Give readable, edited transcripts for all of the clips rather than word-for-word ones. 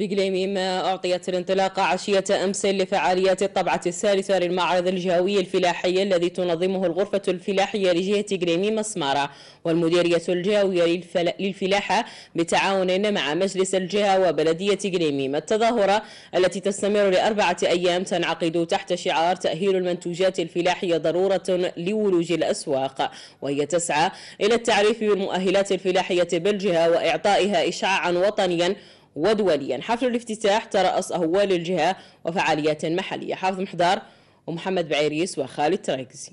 بقليميم أعطيت الانطلاقة عشية أمس لفعاليات الطبعة الثالثة للمعرض الجهوي الفلاحي الذي تنظمه الغرفة الفلاحية لجهة قليميم مسمارة والمديرية الجهوية للفلاحة بالتعاون مع مجلس الجهة وبلدية قليميم. التظاهرة التي تستمر ل4 أيام تنعقد تحت شعار تأهيل المنتوجات الفلاحية ضرورة لولوج الأسواق، وهي تسعى إلى التعريف بالمؤهلات الفلاحية بالجهة وإعطائها إشعاعا وطنيا ودوليا. حفل الافتتاح ترأس أهوال الجهة وفعاليات محلية. حافظ محضار ومحمد بعيريس وخالد تراكزي.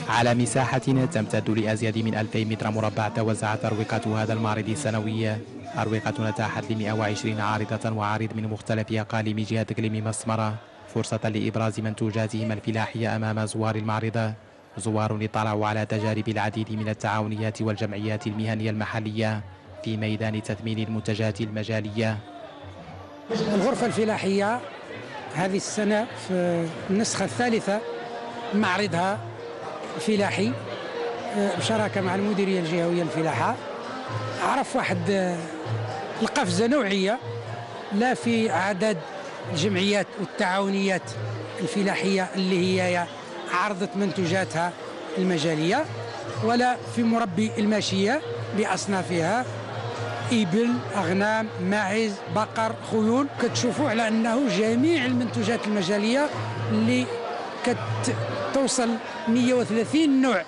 على مساحة تمتد لأزيد من 2000 متر مربع توزعت أروقة هذا المعرض السنوي. أروقة نتاحت ل 120 عارضة وعارض من مختلف أقاليم جهة قليميم مسمرة، فرصة لإبراز منتوجاتهم الفلاحية أمام زوار المعرض. زوار اطلعوا على تجارب العديد من التعاونيات والجمعيات المهنية المحلية في ميدان تثمين المنتجات المجالية. الغرفة الفلاحية هذه السنة في النسخة الثالثة معرضها الفلاحي بشراكة مع المديرية الجهوية للفلاحة. عرف واحد القفزة نوعية لا في عدد الجمعيات والتعاونيات الفلاحية اللي هي عرضت منتوجاتها المجالية، ولا في مربي الماشية بأصنافها، إبل، أغنام، ماعز، بقر، خيول. كتشوفوا على أنه جميع المنتوجات المجالية اللي كتوصل 130 نوع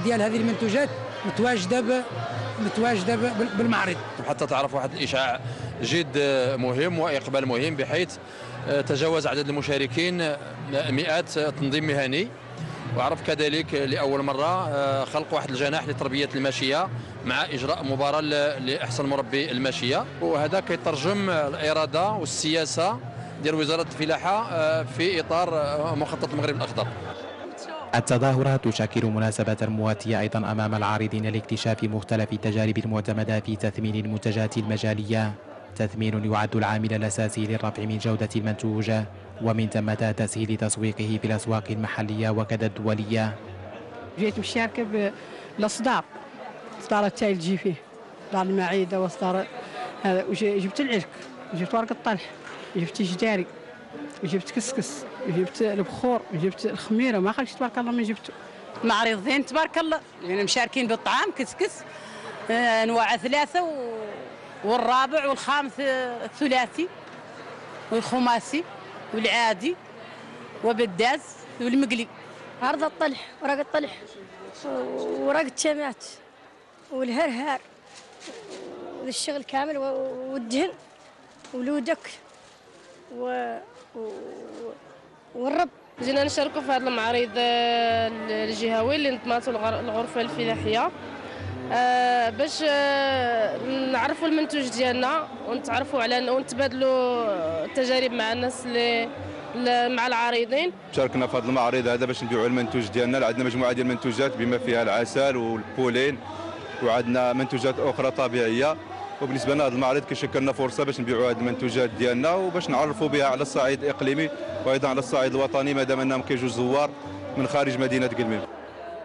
ديال هذه المنتوجات متواجدة بالمعرض. حتى تعرف واحد الإشعاع جد مهم وإقبال مهم، بحيث تجاوز عدد المشاركين مئات تنظيم مهني. وعرف كذلك لأول مرة خلق واحد الجناح لتربية الماشية مع إجراء مباراة لأحسن مربي الماشية، وهذا كيترجم الإرادة والسياسة ديال وزارة الفلاحة في إطار مخطط المغرب الأخضر. التظاهرات تشكل مناسبة مواتية أيضا أمام العارضين لاكتشاف مختلف التجارب المعتمدة في تثمين المنتجات المجالية، تثمين يعد العامل الأساسي للرفع من جودة المنتوج ومن ثم تسهيل تسويقه في الأسواق المحلية وكذا الدولية. جيت مشاركة بالإصدار، إصدار التايل فيه، إصدار المعيدة وإصدار هذا، وجبت العرق، جبت ورق الطلح، جبت جداري، وجبت كسكس، وجبت البخور، وجبت الخميرة، ما خليت تبارك الله ما جبته. معرض زين تبارك الله، يعني مشاركين بالطعام كسكس أنواع 3 والرابع والخامس الثلاثي والخماسي والعادي وبالداز والمقلي. عرض الطلح، ورق الطلح، ورق التمات والهرهار والشغل كامل والدهن والودك والرب. جينا نشاركوا في هذا المعرض الجهوي اللي نظمته الغرفة الفلاحية باش نعرفوا المنتوج ديالنا ونتعرفوا على ونتبادلوا التجارب مع الناس اللي مع العارضين. شاركنا في هذا المعرض هذا باش نبيعوا المنتوج ديالنا. عندنا مجموعه ديال المنتوجات بما فيها العسل والبولين، وعندنا منتوجات اخرى طبيعيه. وبالنسبه لنا هذا المعرض كيشكل لنا فرصه باش نبيعوا هذه المنتوجات ديالنا وباش نعرفوا بها على الصعيد الاقليمي وايضا على الصعيد الوطني، ما دام انهم كيجوا زوار من خارج مدينه قلميم.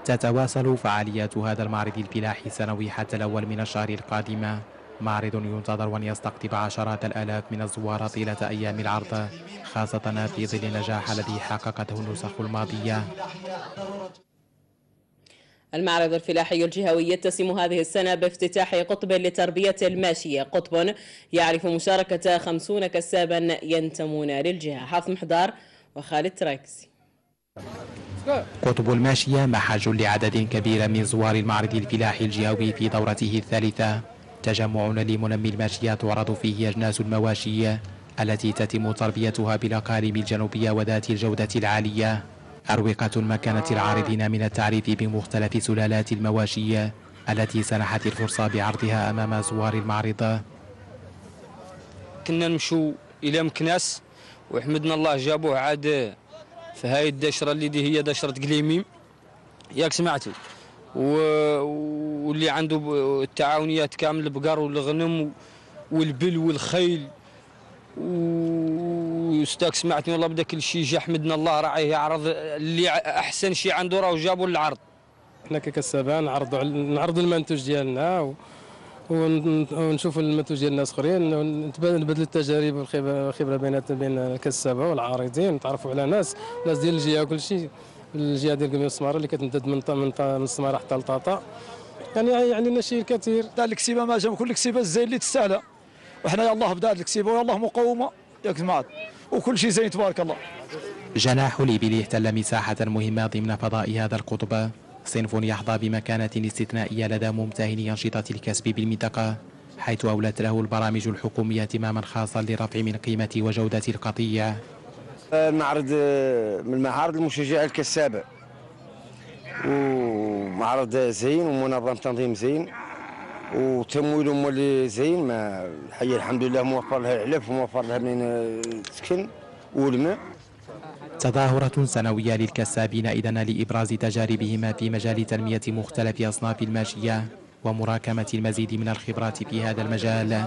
تتواصل فعاليات هذا المعرض الفلاحي السنوي حتى الأول من الشهر القادم، معرض ينتظر أن يستقطب عشرات الآلاف من الزوار طيلة أيام العرض، خاصة في ظل النجاح الذي حققته النسخ الماضية. المعرض الفلاحي الجهوي يتسم هذه السنة بافتتاح قطب لتربية الماشية، قطب يعرف مشاركة 50 كسابا ينتمون للجهة. حافظ محضار وخالد تراكسي. قطب الماشية محج لعدد كبير من زوار المعرض الفلاحي الجهوي في دورته الثالثة، تجمع لمنمي الماشية تعرض فيه أجناس المواشي التي تتم تربيتها بالأقاليم الجنوبية وذات الجودة العالية. أروقة مكنت العارضين من التعريف بمختلف سلالات المواشي التي سنحت الفرصة بعرضها أمام زوار المعرض. كنا نمشوا إلى مكناس وحمدنا الله جابوه عاد في هاي الدشرة اللي هي دشرة قليميم، ياك سمعتوا، واللي عنده التعاونيات كامل، البقر والغنم والبل والخيل وستاك سمعتني والله بدا كل شيء جا حمدنا الله راعيه يعرض اللي احسن شيء عنده راه جابوا للعرض. احنا ككسبان نعرضوا المنتوج ديالنا ونشوفوا المنتوج ديال الناس اخرين، نبدلوا التجارب والخبره بين الكسابه والعارضين، نتعرفوا على ناس ديال الجهه وكل شيء. الجهه ديال قميم السماره اللي كتمتد من السماره حتى لطاطا، يعني لنا شيء كثير. تاع الكسيبه ما جا كل الكسيبه الزين اللي تستاهلها، وحنا يلاه بدا هذه الكسيبه ويلاه مقومه ياك سمعت، وكل شيء زين تبارك الله. جناح الإبل احتل مساحة مهمة ضمن فضاء هذا القطب، صنف يحظى بمكانة استثنائية لدى ممتهني أنشطة الكسب بالمنطقة، حيث أولت له البرامج الحكومية اهتماما خاصا للرفع من قيمة وجودة القطيع. المعرض من المعارض المشجعة الكسابة، ومعرض زين ومنظم تنظيم زين وتمويل مولي زين. ما الحي الحمد لله موفر لها العلف وموفر لها من تسكن والماء. تظاهرة سنوية للكسابين إذن لإبراز تجاربهم في مجال تنمية مختلف أصناف الماشية ومراكمة المزيد من الخبرات في هذا المجال.